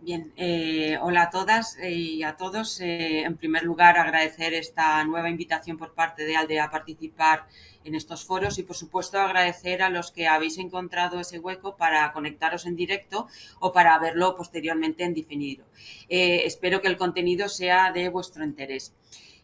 Bien, hola a todas y a todos. En primer lugar, agradecer esta nueva invitación por parte de ALDE a participar en estos foros y, por supuesto, agradecer a los que habéis encontrado ese hueco para conectaros en directo o para verlo posteriormente en diferido. Espero que el contenido sea de vuestro interés.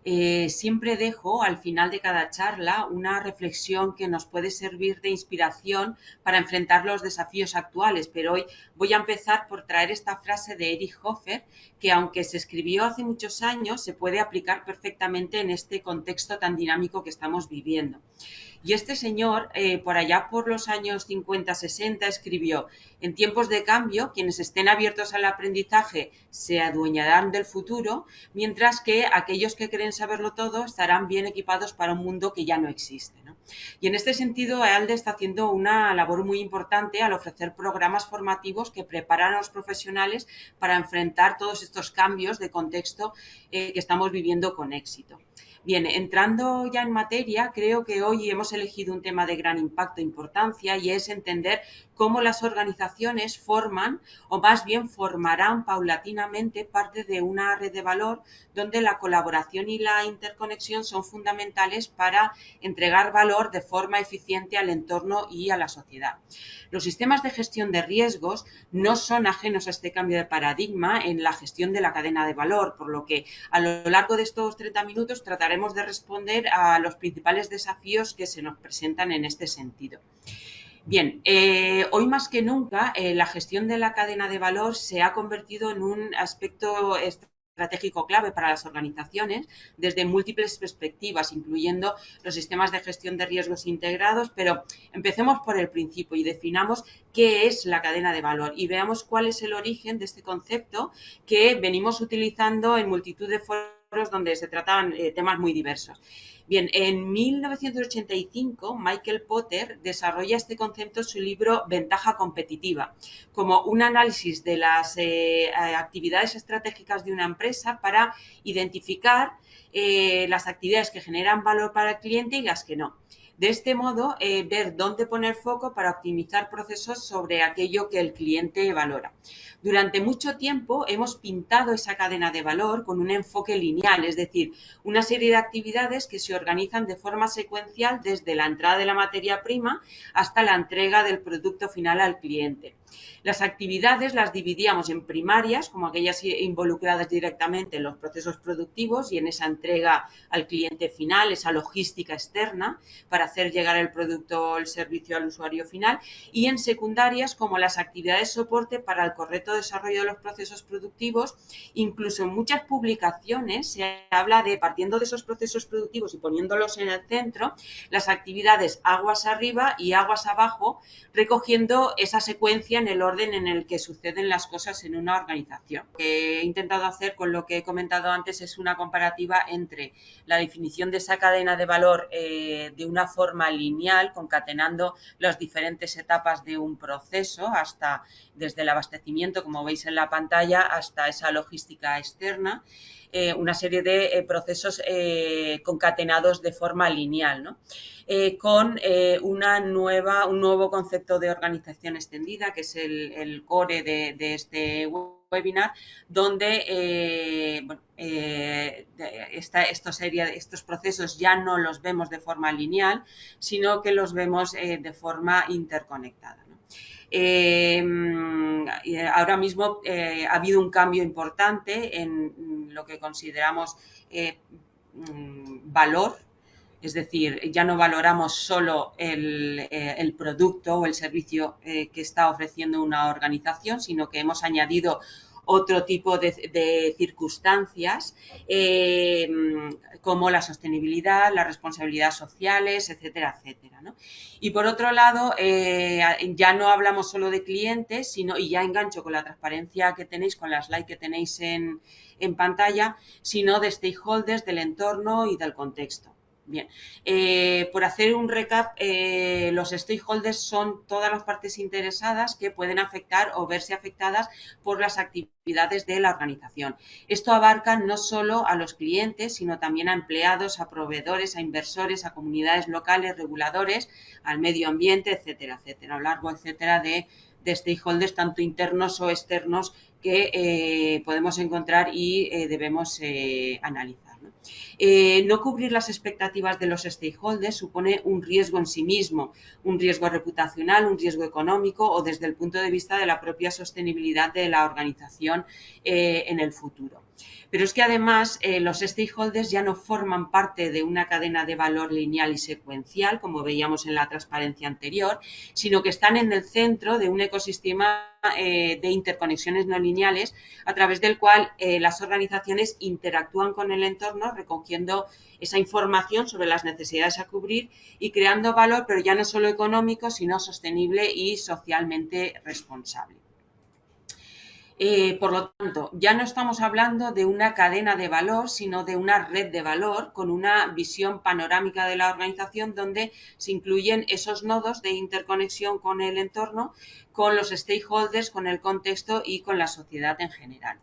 Siempre dejo al final de cada charla una reflexión que nos puede servir de inspiración para enfrentar los desafíos actuales, pero hoy voy a empezar por traer esta frase de Erich Hofer, que aunque se escribió hace muchos años, se puede aplicar perfectamente en este contexto tan dinámico que estamos viviendo. Y este señor, por allá por los años 50-60, escribió: en tiempos de cambio, quienes estén abiertos al aprendizaje se adueñarán del futuro, mientras que aquellos que creen saberlo todo estarán bien equipados para un mundo que ya no existe, ¿no? Y en este sentido, ALDE está haciendo una labor muy importante al ofrecer programas formativos que preparan a los profesionales para enfrentar todos estos cambios de contexto que estamos viviendo con éxito. Bien, entrando ya en materia, creo que hoy hemos elegido un tema de gran impacto e importancia, y es entender cómo las organizaciones forman, o más bien formarán paulatinamente, parte de una red de valor donde la colaboración y la interconexión son fundamentales para entregar valor de forma eficiente al entorno y a la sociedad. Los sistemas de gestión de riesgos no son ajenos a este cambio de paradigma en la gestión de la cadena de valor, por lo que a lo largo de estos 30 minutos trataremos de responder a los principales desafíos que se nos presentan en este sentido. Bien, hoy más que nunca la gestión de la cadena de valor se ha convertido en un aspecto estratégico clave para las organizaciones desde múltiples perspectivas, incluyendo los sistemas de gestión de riesgos integrados, pero empecemos por el principio y definamos qué es la cadena de valor y veamos cuál es el origen de este concepto que venimos utilizando en multitud de foros donde se trataban temas muy diversos. Bien, en 1985 Michael Potter desarrolla este concepto en su libro Ventaja competitiva, como un análisis de las actividades estratégicas de una empresa para identificar las actividades que generan valor para el cliente y las que no. De este modo, ver dónde poner foco para optimizar procesos sobre aquello que el cliente valora. Durante mucho tiempo hemos pintado esa cadena de valor con un enfoque lineal, es decir, una serie de actividades que se organizan de forma secuencial desde la entrada de la materia prima hasta la entrega del producto final al cliente. Las actividades las dividíamos en primarias, como aquellas involucradas directamente en los procesos productivos y en esa entrega al cliente final, esa logística externa para hacer llegar el producto o el servicio al usuario final, y en secundarias, como las actividades de soporte para el correcto desarrollo de los procesos productivos. Incluso en muchas publicaciones se habla de, partiendo de esos procesos productivos y poniéndolos en el centro, las actividades aguas arriba y aguas abajo, recogiendo esa secuencia en el orden en el que suceden las cosas en una organización. Lo que he intentado hacer con lo que he comentado antes es una comparativa entre la definición de esa cadena de valor de una forma lineal, concatenando las diferentes etapas de un proceso, hasta desde el abastecimiento, como veis en la pantalla, hasta esa logística externa, una serie de procesos concatenados de forma lineal, ¿no? Con un nuevo concepto de organización extendida, que es el core de este webinar, donde estos procesos ya no los vemos de forma lineal, sino que los vemos de forma interconectada, ¿no? Ahora mismo ha habido un cambio importante en lo que consideramos valor. Es decir, ya no valoramos solo el producto o el servicio que está ofreciendo una organización, sino que hemos añadido otro tipo de circunstancias como la sostenibilidad, las responsabilidades sociales, etcétera, etcétera, ¿no? Y por otro lado, ya no hablamos solo de clientes, sino, y ya engancho con la transparencia que tenéis, con las slides que tenéis en pantalla, sino de stakeholders, del entorno y del contexto. Bien, por hacer un recap, los stakeholders son todas las partes interesadas que pueden afectar o verse afectadas por las actividades de la organización. Esto abarca no solo a los clientes, sino también a empleados, a proveedores, a inversores, a comunidades locales, reguladores, al medio ambiente, etcétera, etcétera, a lo largo, etcétera, de stakeholders, tanto internos o externos, que podemos encontrar y debemos analizar, ¿no? No cubrir las expectativas de los stakeholders supone un riesgo en sí mismo, un riesgo reputacional, un riesgo económico o desde el punto de vista de la propia sostenibilidad de la organización en el futuro. Pero es que además los stakeholders ya no forman parte de una cadena de valor lineal y secuencial, como veíamos en la transparencia anterior, sino que están en el centro de un ecosistema de interconexiones no lineales a través del cual las organizaciones interactúan con el entorno recogiendo esa información sobre las necesidades a cubrir y creando valor, pero ya no solo económico, sino sostenible y socialmente responsable. Por lo tanto, ya no estamos hablando de una cadena de valor, sino de una red de valor con una visión panorámica de la organización donde se incluyen esos nodos de interconexión con el entorno, con los stakeholders, con el contexto y con la sociedad en general.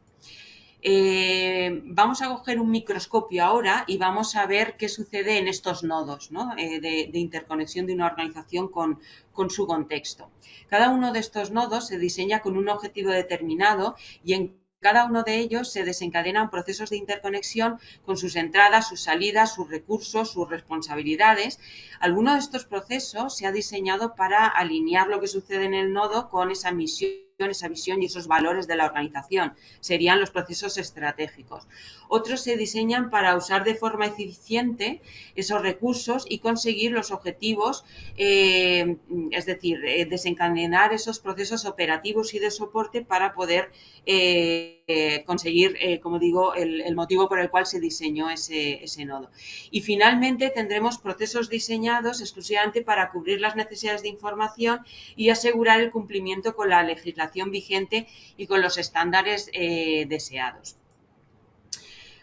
Vamos a coger un microscopio ahora y vamos a ver qué sucede en estos nodos, ¿no? de interconexión de una organización con su contexto. Cada uno de estos nodos se diseña con un objetivo determinado y en cada uno de ellos se desencadenan procesos de interconexión con sus entradas, sus salidas, sus recursos, sus responsabilidades. Alguno de estos procesos se ha diseñado para alinear lo que sucede en el nodo con esa misión, esa visión y esos valores de la organización. Serían los procesos estratégicos. Otros se diseñan para usar de forma eficiente esos recursos y conseguir los objetivos, es decir, desencadenar esos procesos operativos y de soporte para poder conseguir, como digo, el motivo por el cual se diseñó ese nodo. Y finalmente tendremos procesos diseñados exclusivamente para cubrir las necesidades de información y asegurar el cumplimiento con la legislación vigente y con los estándares deseados.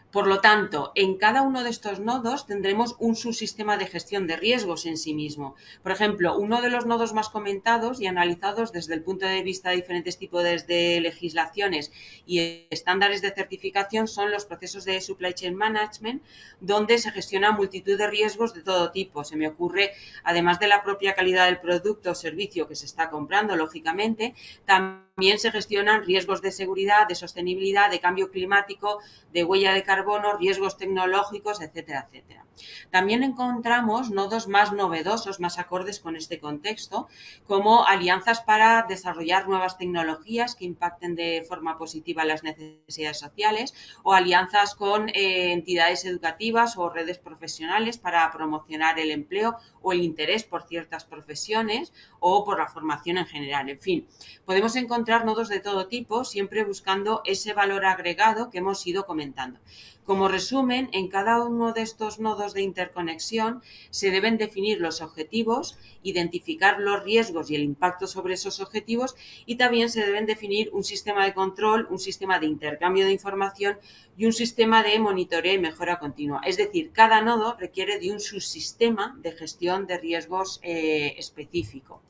Por lo tanto, en cada uno de estos nodos tendremos un subsistema de gestión de riesgos en sí mismo. Por ejemplo, uno de los nodos más comentados y analizados desde el punto de vista de diferentes tipos de legislaciones y estándares de certificación son los procesos de supply chain management, donde se gestiona multitud de riesgos de todo tipo. Se me ocurre, además de la propia calidad del producto o servicio que se está comprando, lógicamente, también se gestionan riesgos de seguridad, de sostenibilidad, de cambio climático, de huella de carbono, riesgos tecnológicos, etcétera, etcétera. También encontramos nodos más novedosos, más acordes con este contexto, como alianzas para desarrollar nuevas tecnologías que impacten de forma positiva las necesidades sociales o alianzas con entidades educativas o redes profesionales para promocionar el empleo o el interés por ciertas profesiones o por la formación en general. En fin, podemos encontrar nodos de todo tipo, siempre buscando ese valor agregado que hemos ido comentando. Como resumen, en cada uno de estos nodos de interconexión se deben definir los objetivos, identificar los riesgos y el impacto sobre esos objetivos y también se deben definir un sistema de control, un sistema de intercambio de información y un sistema de monitoreo y mejora continua. Es decir, cada nodo requiere de un subsistema de gestión de riesgos específico.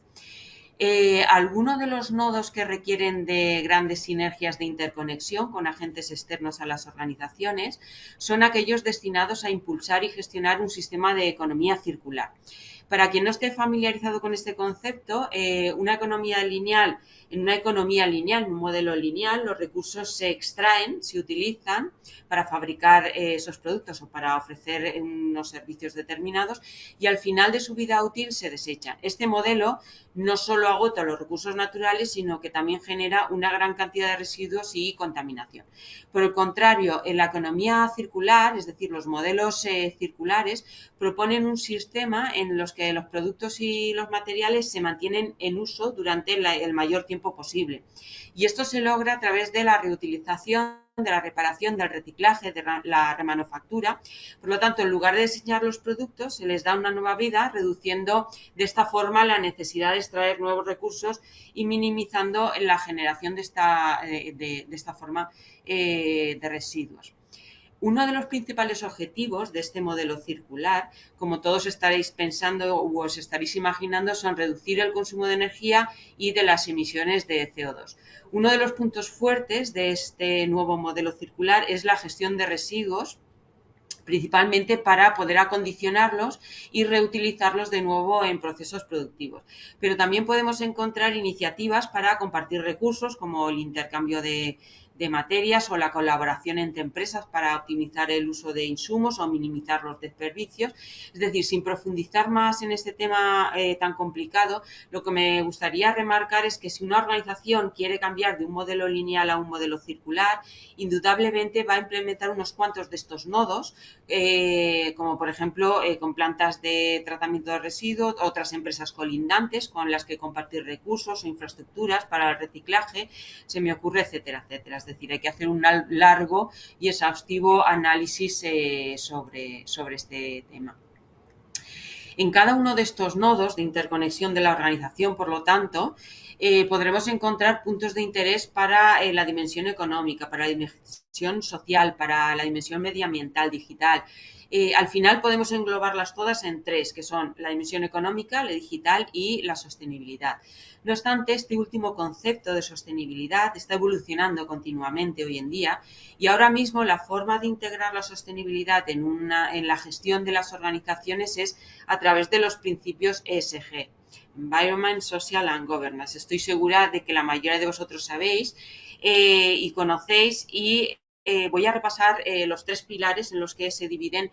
Algunos de los nodos que requieren de grandes sinergias de interconexión con agentes externos a las organizaciones son aquellos destinados a impulsar y gestionar un sistema de economía circular. Para quien no esté familiarizado con este concepto, en una economía lineal, en un modelo lineal, los recursos se extraen, se utilizan para fabricar esos productos o para ofrecer unos servicios determinados y al final de su vida útil se desechan. Este modelo no solo agota los recursos naturales, sino que también genera una gran cantidad de residuos y contaminación. Por el contrario, en la economía circular, es decir, los modelos circulares, proponen un sistema en los que los productos y los materiales se mantienen en uso durante el mayor tiempo posible. Y esto se logra a través de la reutilización, de la reparación, del reciclaje, de la remanufactura. Por lo tanto, en lugar de diseñar los productos, se les da una nueva vida, reduciendo de esta forma la necesidad de extraer nuevos recursos y minimizando la generación de esta forma de residuos. Uno de los principales objetivos de este modelo circular, como todos estaréis pensando o os estaréis imaginando, son reducir el consumo de energía y de las emisiones de CO2. Uno de los puntos fuertes de este nuevo modelo circular es la gestión de residuos principalmente para poder acondicionarlos y reutilizarlos de nuevo en procesos productivos. Pero también podemos encontrar iniciativas para compartir recursos, como el intercambio de materias o la colaboración entre empresas para optimizar el uso de insumos o minimizar los desperdicios. Es decir, sin profundizar más en este tema tan complicado, lo que me gustaría remarcar es que si una organización quiere cambiar de un modelo lineal a un modelo circular, indudablemente va a implementar unos cuantos de estos nodos, como por ejemplo con plantas de tratamiento de residuos, otras empresas colindantes con las que compartir recursos o infraestructuras para el reciclaje, se me ocurre, etcétera, etcétera. Es decir, hay que hacer un largo y exhaustivo análisis sobre este tema. En cada uno de estos nodos de interconexión de la organización, por lo tanto, podremos encontrar puntos de interés para la dimensión económica, para la dimensión social, para la dimensión medioambiental, digital. Al final podemos englobarlas todas en tres, que son la dimensión económica, la digital y la sostenibilidad. No obstante, este último concepto de sostenibilidad está evolucionando continuamente hoy en día y ahora mismo la forma de integrar la sostenibilidad en la gestión de las organizaciones es a través de los principios ESG. Environment, Social and Governance. Estoy segura de que la mayoría de vosotros sabéis y conocéis y voy a repasar los tres pilares en los que se dividen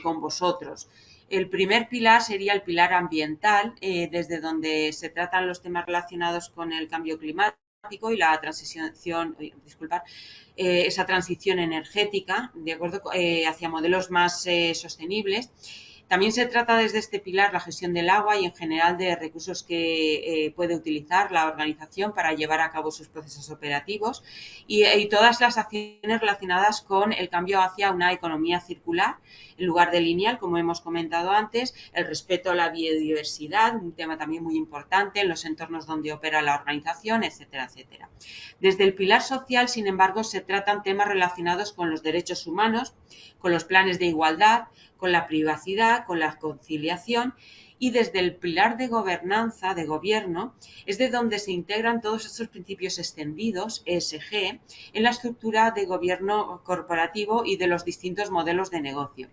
con vosotros. El primer pilar sería el pilar ambiental, desde donde se tratan los temas relacionados con el cambio climático y la esa transición energética, de acuerdo, hacia modelos más sostenibles. También se trata desde este pilar la gestión del agua y en general de recursos que puede utilizar la organización para llevar a cabo sus procesos operativos y todas las acciones relacionadas con el cambio hacia una economía circular en lugar de lineal, como hemos comentado antes, el respeto a la biodiversidad, un tema también muy importante en los entornos donde opera la organización, etcétera, etcétera. Desde el pilar social, sin embargo, se tratan temas relacionados con los derechos humanos, con los planes de igualdad, con la privacidad, con la conciliación y desde el pilar de gobernanza, de gobierno, es de donde se integran todos estos principios extendidos, ESG, en la estructura de gobierno corporativo y de los distintos modelos de negocio.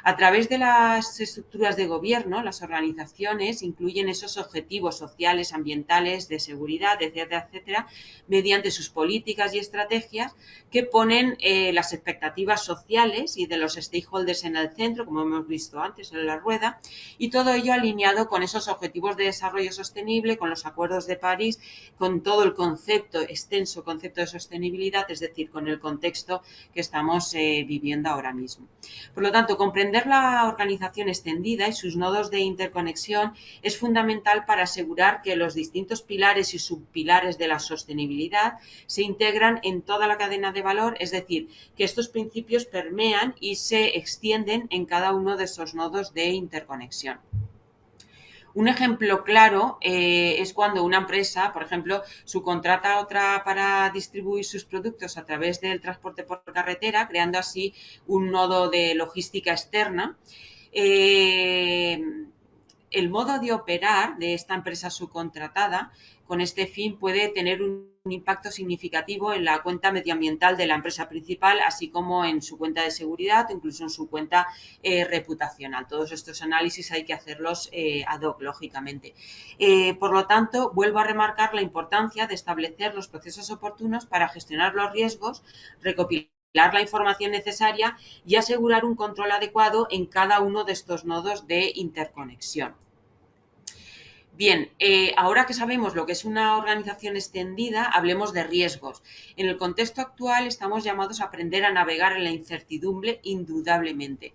A través de las estructuras de gobierno, las organizaciones incluyen esos objetivos sociales, ambientales, de seguridad, etcétera, etcétera, mediante sus políticas y estrategias que ponen las expectativas sociales y de los stakeholders en el centro, como hemos visto antes en la rueda, y todo ello alineado con esos objetivos de desarrollo sostenible, con los acuerdos de París, con todo el extenso concepto de sostenibilidad, es decir, con el contexto que estamos viviendo ahora mismo. Por lo tanto, comprender la organización extendida y sus nodos de interconexión es fundamental para asegurar que los distintos pilares y subpilares de la sostenibilidad se integran en toda la cadena de valor, es decir, que estos principios permean y se extienden en cada uno de esos nodos de interconexión. Un ejemplo claro es cuando una empresa, por ejemplo, subcontrata a otra para distribuir sus productos a través del transporte por carretera, creando así un nodo de logística externa. El modo de operar de esta empresa subcontratada con este fin puede tener un impacto significativo en la cuenta medioambiental de la empresa principal, así como en su cuenta de seguridad o incluso en su cuenta reputacional. Todos estos análisis hay que hacerlos ad hoc, lógicamente. Por lo tanto, vuelvo a remarcar la importancia de establecer los procesos oportunos para gestionar los riesgos, recopilar la información necesaria y asegurar un control adecuado en cada uno de estos nodos de interconexión. Bien, ahora que sabemos lo que es una organización extendida, hablemos de riesgos. En el contexto actual estamos llamados a aprender a navegar en la incertidumbre indudablemente.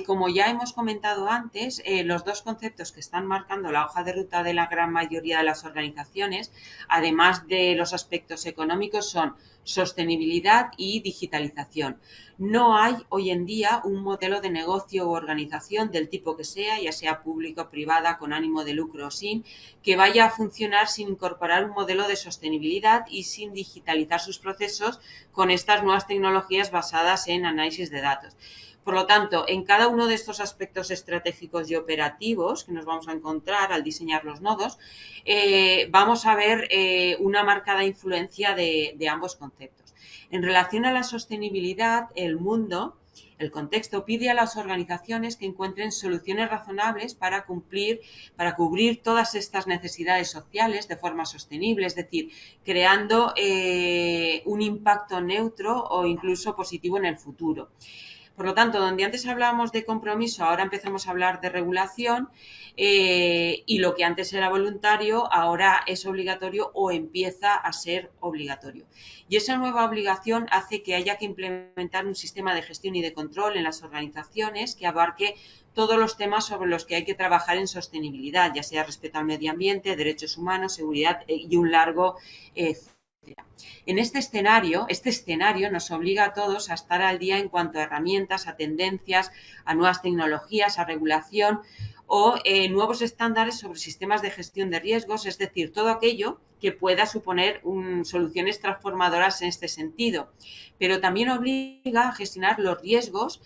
Como ya hemos comentado antes, los dos conceptos que están marcando la hoja de ruta de la gran mayoría de las organizaciones, además de los aspectos económicos, son sostenibilidad y digitalización. No hay hoy en día un modelo de negocio u organización del tipo que sea, ya sea público o privada, con ánimo de lucro o sin, que vaya a funcionar sin incorporar un modelo de sostenibilidad y sin digitalizar sus procesos con estas nuevas tecnologías basadas en análisis de datos. Por lo tanto, en cada uno de estos aspectos estratégicos y operativos que nos vamos a encontrar al diseñar los nodos, vamos a ver una marcada influencia de ambos conceptos. En relación a la sostenibilidad, el mundo el contexto, pide a las organizaciones que encuentren soluciones razonables para cubrir todas estas necesidades sociales de forma sostenible, es decir, creando un impacto neutro o incluso positivo en el futuro. Por lo tanto, donde antes hablábamos de compromiso, ahora empezamos a hablar de regulación y lo que antes era voluntario, ahora es obligatorio o empieza a ser obligatorio. Y esa nueva obligación hace que haya que implementar un sistema de gestión y de control en las organizaciones que abarque todos los temas sobre los que hay que trabajar en sostenibilidad, ya sea respeto al medio ambiente, derechos humanos, seguridad y un largo en este escenario nos obliga a todos a estar al día en cuanto a herramientas, a tendencias, a nuevas tecnologías, a regulación o nuevos estándares sobre sistemas de gestión de riesgos, es decir, todo aquello que pueda suponer soluciones transformadoras en este sentido. Pero también obliga a gestionar los riesgos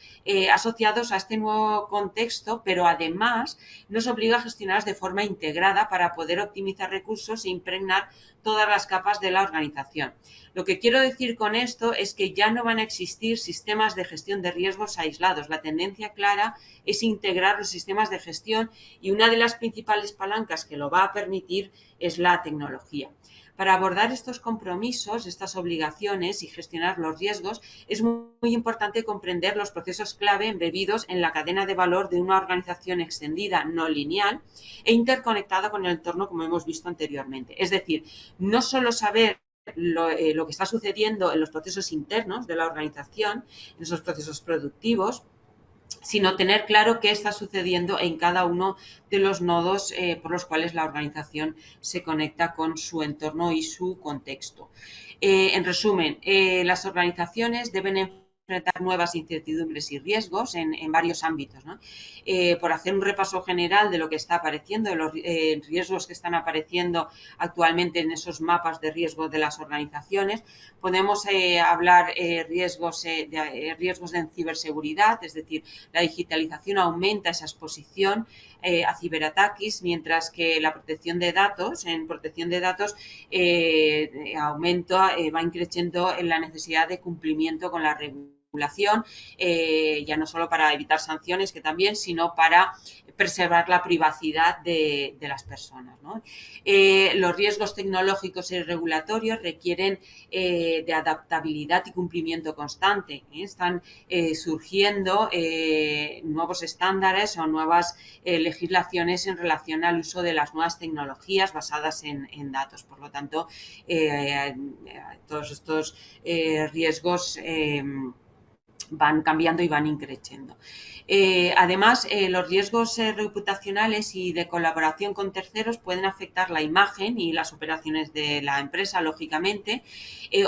asociados a este nuevo contexto, pero además nos obliga a gestionarlos de forma integrada para poder optimizar recursos e impregnar todas las capas de la organización. Lo que quiero decir con esto es que ya no van a existir sistemas de gestión de riesgos aislados. La tendencia clara es integrar los sistemas de gestión y una de las principales palancas que lo va a permitir es la tecnología. Para abordar estos compromisos, estas obligaciones y gestionar los riesgos, es muy importante comprender los procesos clave embebidos en la cadena de valor de una organización extendida, no lineal, e interconectada con el entorno, como hemos visto anteriormente. Es decir, no solo saber lo que está sucediendo en los procesos internos de la organización, en esos procesos productivos, sino tener claro qué está sucediendo en cada uno de los nodos por los cuales la organización se conecta con su entorno y su contexto. En resumen, las organizaciones deben enfrentar nuevas incertidumbres y riesgos en varios ámbitos, ¿no? Por hacer un repaso general de lo que está apareciendo, de los riesgos que están apareciendo actualmente en esos mapas de riesgo de las organizaciones, podemos hablar riesgos de ciberseguridad, es decir, la digitalización aumenta esa exposición a ciberataques, mientras que la protección de datos, va increciendo en la necesidad de cumplimiento con la regulación, ya no solo para evitar sanciones, que también, sino para preservar la privacidad de las personas, ¿no? Los riesgos tecnológicos y regulatorios requieren de adaptabilidad y cumplimiento constante. Están surgiendo nuevos estándares o nuevas legislaciones en relación al uso de las nuevas tecnologías basadas en datos. Por lo tanto, todos estos riesgos van cambiando y van increciendo. Además, los riesgos reputacionales y de colaboración con terceros pueden afectar la imagen y las operaciones de la empresa, lógicamente.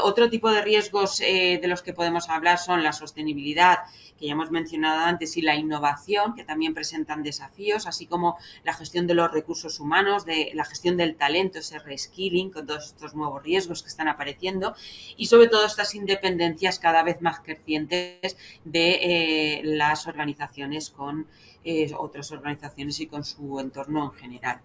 Otro tipo de riesgos de los que podemos hablar son la sostenibilidad, que ya hemos mencionado antes, y la innovación, que también presentan desafíos, así como la gestión de los recursos humanos, de la gestión del talento, ese reskilling, con todos estos nuevos riesgos que están apareciendo, y sobre todo estas independencias cada vez más crecientes de las organizaciones con otras organizaciones y con su entorno en general.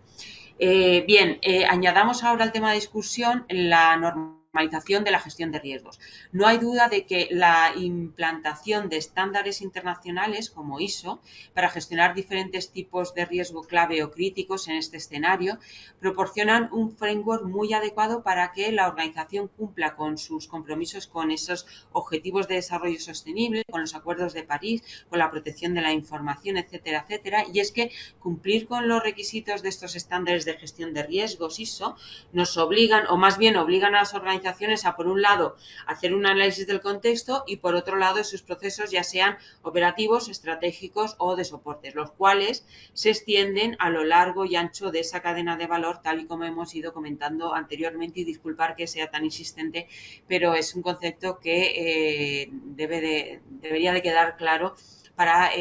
Añadamos ahora al tema de discusión la normalización de la gestión de riesgos. No hay duda de que la implantación de estándares internacionales como ISO para gestionar diferentes tipos de riesgo clave o críticos en este escenario proporcionan un framework muy adecuado para que la organización cumpla con sus compromisos con esos objetivos de desarrollo sostenible, con los acuerdos de París, con la protección de la información, etcétera, etcétera. Y es que cumplir con los requisitos de estos estándares de gestión de riesgos ISO nos obligan, o más bien obligan a las organizaciones a, por un lado, hacer un análisis del contexto y, por otro lado, de sus procesos, ya sean operativos, estratégicos o de soportes, los cuales se extienden a lo largo y ancho de esa cadena de valor, tal y como hemos ido comentando anteriormente, y disculpar que sea tan insistente, pero es un concepto que debería de quedar claro para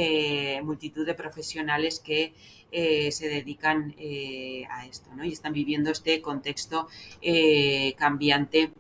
multitud de profesionales que se dedican a esto, ¿no? Y están viviendo este contexto cambiante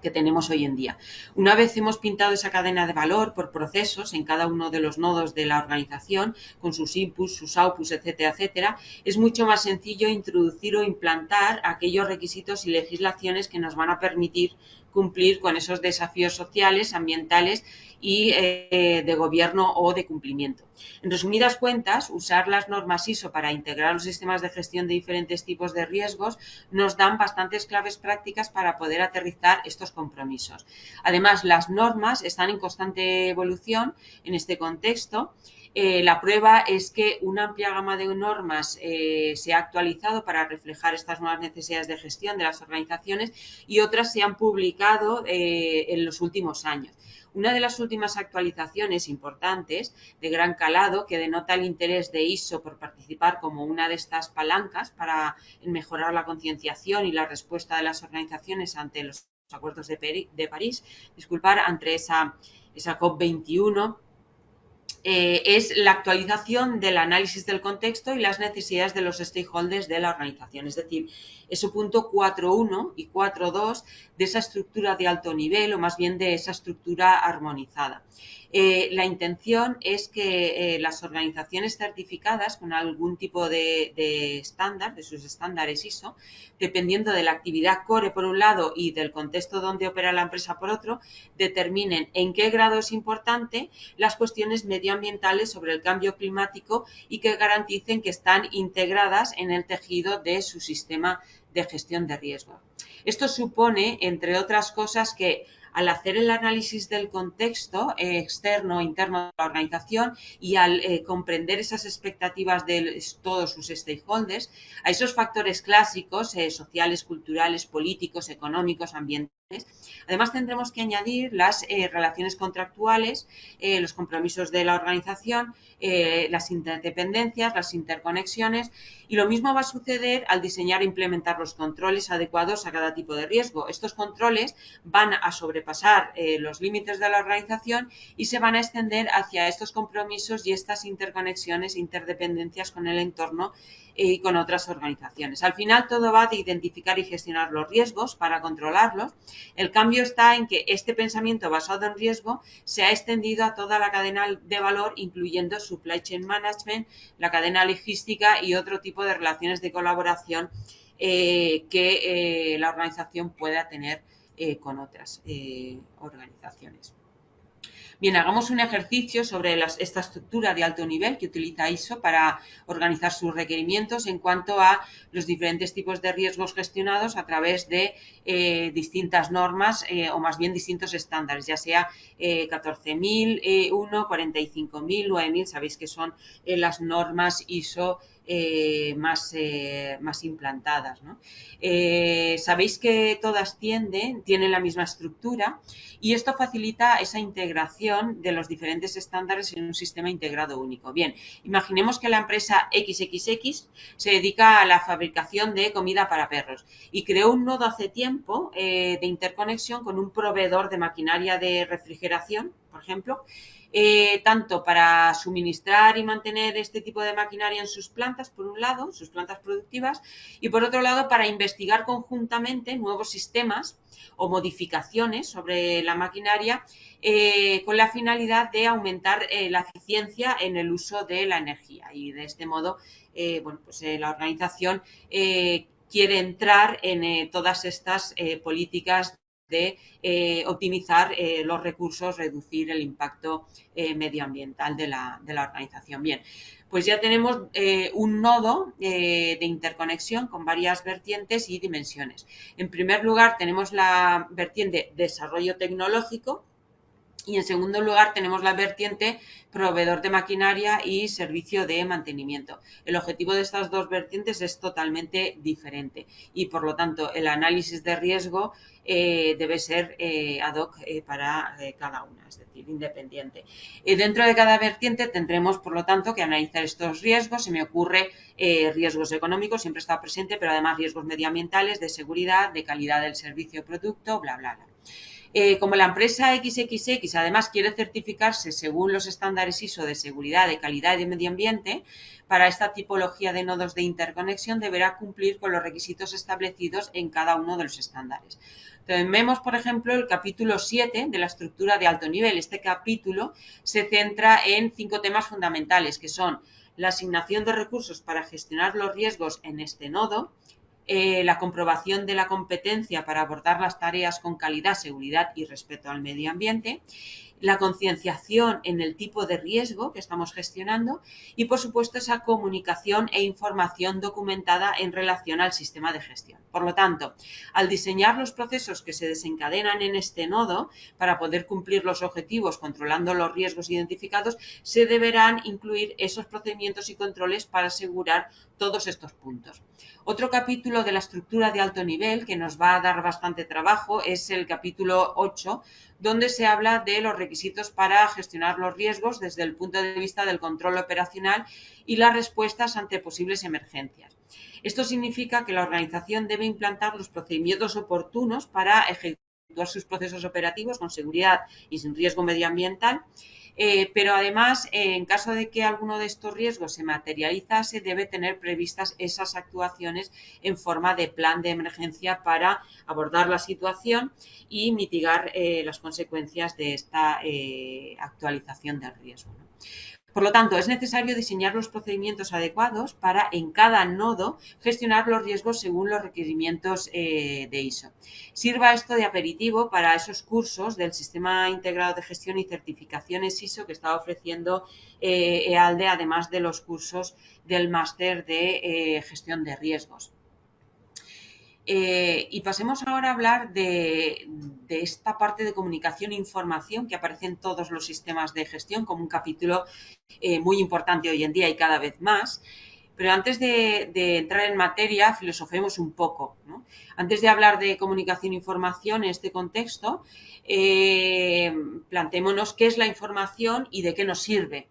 que tenemos hoy en día. Una vez hemos pintado esa cadena de valor por procesos en cada uno de los nodos de la organización, con sus inputs, sus outputs, etcétera, etcétera, es mucho más sencillo introducir o implantar aquellos requisitos y legislaciones que nos van a permitir cumplir con esos desafíos sociales, ambientales y de gobierno o de cumplimiento. En resumidas cuentas, usar las normas ISO para integrar los sistemas de gestión de diferentes tipos de riesgos nos dan bastantes claves prácticas para poder aterrizar estos compromisos. Además, las normas están en constante evolución en este contexto. La prueba es que una amplia gama de normas se ha actualizado para reflejar estas nuevas necesidades de gestión de las organizaciones y otras se han publicado en los últimos años. Una de las últimas actualizaciones importantes de gran calado que denota el interés de ISO por participar como una de estas palancas para mejorar la concienciación y la respuesta de las organizaciones ante los acuerdos de París, ante esa COP21, es la actualización del análisis del contexto y las necesidades de los stakeholders de la organización. Es decir, ese punto 4.1 y 4.2 de esa estructura de alto nivel o más bien de esa estructura armonizada. La intención es que las organizaciones certificadas con algún tipo de estándar, de sus estándares ISO, dependiendo de la actividad core por un lado y del contexto donde opera la empresa por otro, determinen en qué grado es importante las cuestiones medioambientales sobre el cambio climático y que garanticen que están integradas en el tejido de su sistema de gestión de riesgo. Esto supone, entre otras cosas, que al hacer el análisis del contexto externo e interno de la organización y al comprender esas expectativas de todos sus stakeholders, a esos factores clásicos, sociales, culturales, políticos, económicos, ambientales, además tendremos que añadir las relaciones contractuales, los compromisos de la organización, las interdependencias, las interconexiones, y lo mismo va a suceder al diseñar e implementar los controles adecuados a cada tipo de riesgo. Estos controles van a sobrepasar los límites de la organización y se van a extender hacia estos compromisos y estas interconexiones, interdependencias con el entorno y con otras organizaciones. Al final todo va de identificar y gestionar los riesgos para controlarlos. El cambio está en que este pensamiento basado en riesgo se ha extendido a toda la cadena de valor, incluyendo supply chain management, la cadena logística y otro tipo de relaciones de colaboración que la organización pueda tener con otras organizaciones. Bien, hagamos un ejercicio sobre esta estructura de alto nivel que utiliza ISO para organizar sus requerimientos en cuanto a los diferentes tipos de riesgos gestionados a través de distintas normas o más bien distintos estándares, ya sea 14.001, 45.000, 9.000, sabéis que son las normas ISO más implantadas, ¿no? Sabéis que todas tienen la misma estructura y esto facilita esa integración de los diferentes estándares en un sistema integrado único. Bien, imaginemos que la empresa XXX se dedica a la fabricación de comida para perros y creó un nodo hace tiempo de interconexión con un proveedor de maquinaria de refrigeración, por ejemplo, tanto para suministrar y mantener este tipo de maquinaria en sus plantas, por un lado, sus plantas productivas, y por otro lado, para investigar conjuntamente nuevos sistemas o modificaciones sobre la maquinaria con la finalidad de aumentar la eficiencia en el uso de la energía. Y de este modo, la organización quiere entrar en todas estas políticas de optimizar los recursos, reducir el impacto medioambiental de la organización. Bien, pues ya tenemos un nodo de interconexión con varias vertientes y dimensiones. En primer lugar, tenemos la vertiente desarrollo tecnológico y en segundo lugar tenemos la vertiente proveedor de maquinaria y servicio de mantenimiento. El objetivo de estas dos vertientes es totalmente diferente y por lo tanto el análisis de riesgo debe ser ad hoc para cada una, es decir, independiente. Dentro de cada vertiente tendremos por lo tanto que analizar estos riesgos. Se me ocurre riesgos económicos, siempre está presente, pero además riesgos medioambientales, de seguridad, de calidad del servicio o producto, bla, bla, bla. Como la empresa XXX además quiere certificarse según los estándares ISO de seguridad, de calidad y de medio ambiente, para esta tipología de nodos de interconexión deberá cumplir con los requisitos establecidos en cada uno de los estándares. Entonces, vemos, por ejemplo, el capítulo 7 de la estructura de alto nivel. Este capítulo se centra en 5 temas fundamentales, que son la asignación de recursos para gestionar los riesgos en este nodo, la comprobación de la competencia para abordar las tareas con calidad, seguridad y respeto al medio ambiente la concienciación en el tipo de riesgo que estamos gestionando y, por supuesto, esa comunicación e información documentada en relación al sistema de gestión. Por lo tanto, al diseñar los procesos que se desencadenan en este nodo para poder cumplir los objetivos controlando los riesgos identificados, se deberán incluir esos procedimientos y controles para asegurar todos estos puntos. Otro capítulo de la estructura de alto nivel que nos va a dar bastante trabajo es el capítulo 8, donde se habla de los requisitos para gestionar los riesgos desde el punto de vista del control operacional y las respuestas ante posibles emergencias. Esto significa que la organización debe implantar los procedimientos oportunos para ejecutar sus procesos operativos con seguridad y sin riesgo medioambiental. Pero además, en caso de que alguno de estos riesgos se materializase, debe tener previstas esas actuaciones en forma de plan de emergencia para abordar la situación y mitigar las consecuencias de esta actualización del riesgo, ¿no? Por lo tanto, es necesario diseñar los procedimientos adecuados para, en cada nodo, gestionar los riesgos según los requerimientos de ISO. Sirva esto de aperitivo para esos cursos del Sistema Integrado de Gestión y Certificaciones ISO que está ofreciendo EALDE, además de los cursos del máster de gestión de riesgos. Y pasemos ahora a hablar de esta parte de comunicación e información que aparece en todos los sistemas de gestión como un capítulo muy importante hoy en día y cada vez más. Pero antes de entrar en materia, filosofemos un poco, ¿no? Antes de hablar de comunicación e información en este contexto, planteémonos qué es la información y de qué nos sirve.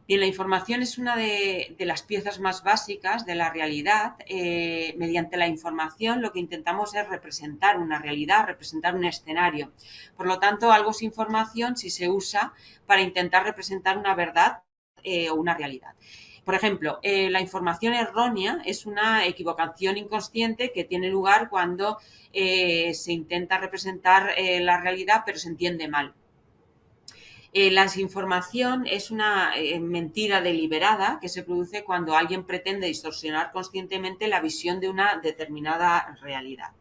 Bien, la información es una de las piezas más básicas de la realidad. Mediante la información lo que intentamos es representar una realidad, representar un escenario. Por lo tanto, algo es información si se usa para intentar representar una verdad o una realidad. Por ejemplo, la información errónea es una equivocación inconsciente que tiene lugar cuando se intenta representar la realidad pero se entiende mal. La desinformación es una mentira deliberada que se produce cuando alguien pretende distorsionar conscientemente la visión de una determinada realidad.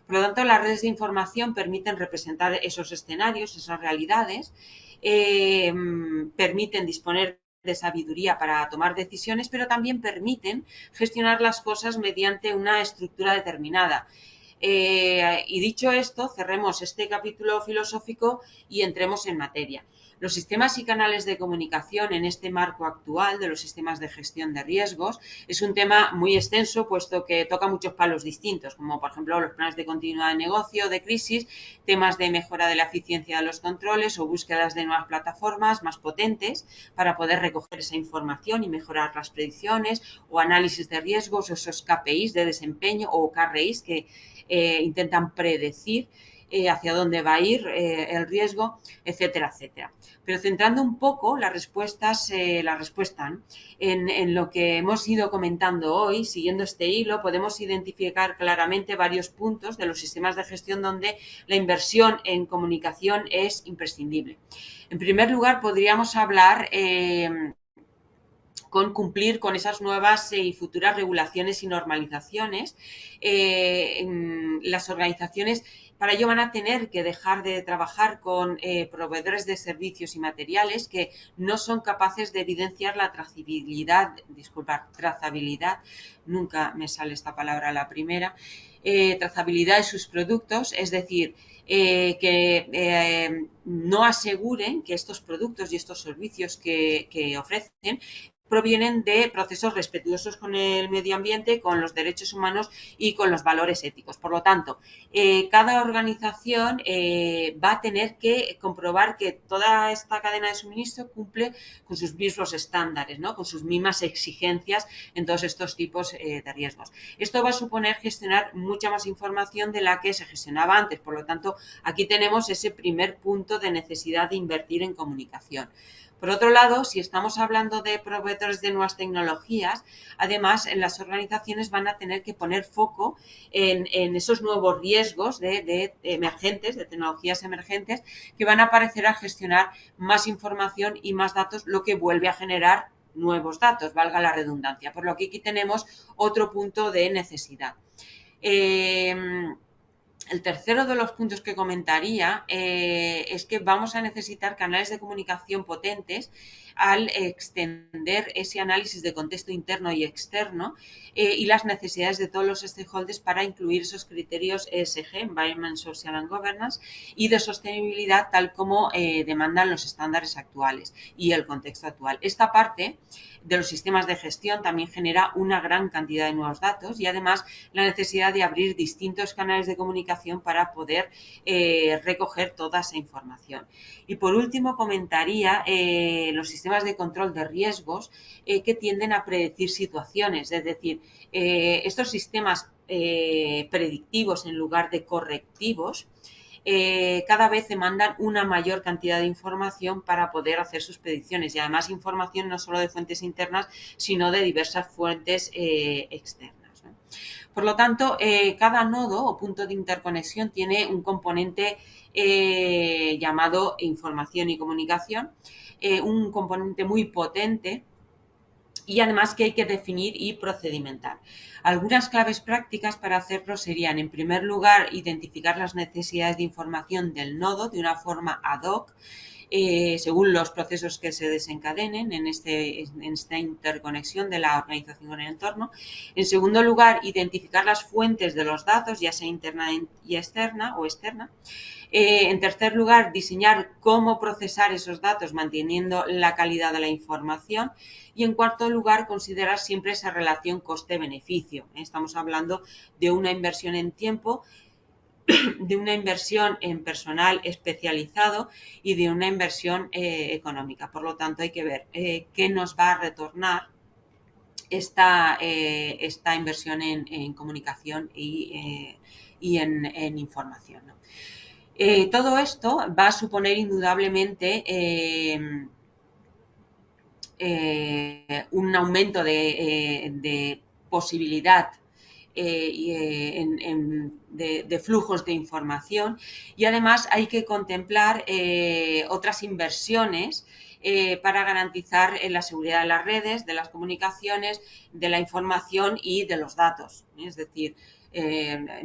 Por lo tanto, las redes de información permiten representar esos escenarios, esas realidades, permiten disponer de sabiduría para tomar decisiones, pero también permiten gestionar las cosas mediante una estructura determinada. Y dicho esto, cerremos este capítulo filosófico y entremos en materia. Los sistemas y canales de comunicación en este marco actual de los sistemas de gestión de riesgos es un tema muy extenso, puesto que toca muchos palos distintos, como por ejemplo los planes de continuidad de negocio, de crisis, temas de mejora de la eficiencia de los controles o búsquedas de nuevas plataformas más potentes para poder recoger esa información y mejorar las predicciones, o análisis de riesgos, o esos KPIs de desempeño o KRIs que intentan predecir hacia dónde va a ir el riesgo, etcétera, etcétera. Pero centrando un poco la respuesta en lo que hemos ido comentando hoy, siguiendo este hilo, podemos identificar claramente varios puntos de los sistemas de gestión donde la inversión en comunicación es imprescindible. En primer lugar, podríamos hablar con cumplir con esas nuevas y futuras regulaciones y normalizaciones. Las organizaciones para ello van a tener que dejar de trabajar con proveedores de servicios y materiales que no son capaces de evidenciar la trazabilidad, nunca me sale esta palabra a la primera, trazabilidad de sus productos, es decir, que no aseguren que estos productos y estos servicios que ofrecen provienen de procesos respetuosos con el medio ambiente, con los derechos humanos y con los valores éticos. Por lo tanto, cada organización va a tener que comprobar que toda esta cadena de suministro cumple con sus mismos estándares, ¿no? Con sus mismas exigencias en todos estos tipos de riesgos. Esto va a suponer gestionar mucha más información de la que se gestionaba antes. Por lo tanto, aquí tenemos ese primer punto de necesidad de invertir en comunicación. Por otro lado, si estamos hablando de proveedores de nuevas tecnologías, además las organizaciones van a tener que poner foco en esos nuevos riesgos de emergentes, de tecnologías emergentes, que van a aparecer a gestionar más información y más datos, lo que vuelve a generar nuevos datos, valga la redundancia. Por lo que aquí tenemos otro punto de necesidad. El tercero de los puntos que comentaría es que vamos a necesitar canales de comunicación potentes al extender ese análisis de contexto interno y externo y las necesidades de todos los stakeholders para incluir esos criterios ESG, Environment, Social and Governance, y de sostenibilidad tal como demandan los estándares actuales y el contexto actual. Esta parte de los sistemas de gestión también genera una gran cantidad de nuevos datos y además la necesidad de abrir distintos canales de comunicación para poder recoger toda esa información. Y por último comentaría los sistemas de control de riesgos que tienden a predecir situaciones, es decir, estos sistemas predictivos en lugar de correctivos cada vez demandan una mayor cantidad de información para poder hacer sus predicciones y además información no solo de fuentes internas, sino de diversas fuentes externas, ¿no? Por lo tanto, cada nodo o punto de interconexión tiene un componente llamado información y comunicación, un componente muy potente y además que hay que definir y procedimentar. Algunas claves prácticas para hacerlo serían, en primer lugar, identificar las necesidades de información del nodo de una forma ad hoc, según los procesos que se desencadenen en esta interconexión de la organización con el entorno. En segundo lugar, identificar las fuentes de los datos, ya sea interna y externa o externa. En tercer lugar, diseñar cómo procesar esos datos manteniendo la calidad de la información. Y en cuarto lugar, considerar siempre esa relación coste-beneficio. Estamos hablando de una inversión en tiempo, de una inversión en personal especializado y de una inversión económica. Por lo tanto, hay que ver qué nos va a retornar esta inversión en comunicación y en información, ¿no? Todo esto va a suponer indudablemente un aumento de posibilidad de flujos de información y además hay que contemplar otras inversiones para garantizar la seguridad de las redes, de las comunicaciones, de la información y de los datos. Es decir,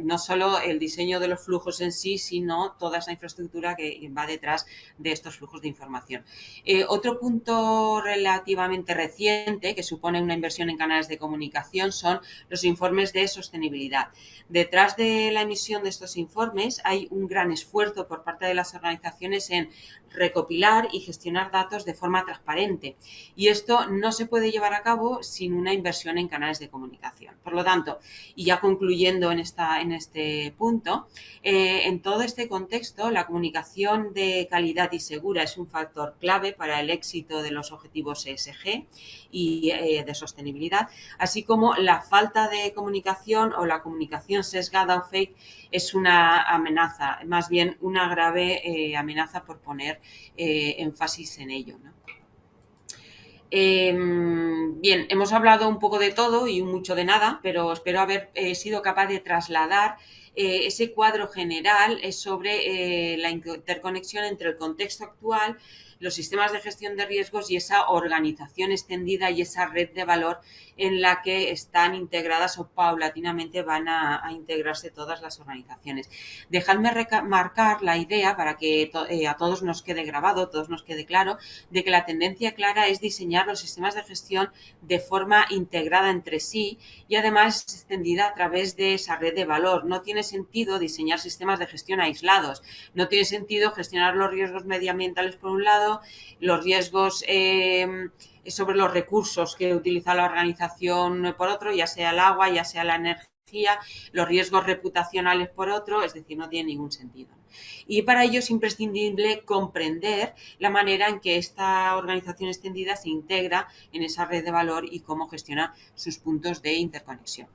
no solo el diseño de los flujos en sí, sino toda esa infraestructura que va detrás de estos flujos de información. Otro punto relativamente reciente que supone una inversión en canales de comunicación son los informes de sostenibilidad. Detrás de la emisión de estos informes hay un gran esfuerzo por parte de las organizaciones en recopilar y gestionar datos de forma transparente y esto no se puede llevar a cabo sin una inversión en canales de comunicación. Por lo tanto, y ya concluyendo en este punto, en todo este contexto la comunicación de calidad y segura es un factor clave para el éxito de los objetivos ESG y de sostenibilidad, así como la falta de comunicación o la comunicación sesgada o fake es una amenaza, más bien una grave amenaza por poner énfasis en ello, ¿no? Bien, hemos hablado un poco de todo y mucho de nada, pero espero haber sido capaz de trasladar ese cuadro general sobre la interconexión entre el contexto actual, los sistemas de gestión de riesgos y esa organización extendida y esa red de valor en la que están integradas o paulatinamente van a integrarse todas las organizaciones. Dejadme marcar la idea para que a todos nos quede grabado, a todos nos quede claro, de que la tendencia clara es diseñar los sistemas de gestión de forma integrada entre sí y además extendida a través de esa red de valor. No tiene sentido diseñar sistemas de gestión aislados, no tiene sentido gestionar los riesgos medioambientales por un lado, los riesgos sobre los recursos que utiliza la organización por otro, ya sea el agua, ya sea la energía, los riesgos reputacionales por otro, es decir, no tiene ningún sentido. Y para ello es imprescindible comprender la manera en que esta organización extendida se integra en esa red de valor y cómo gestiona sus puntos de interconexión.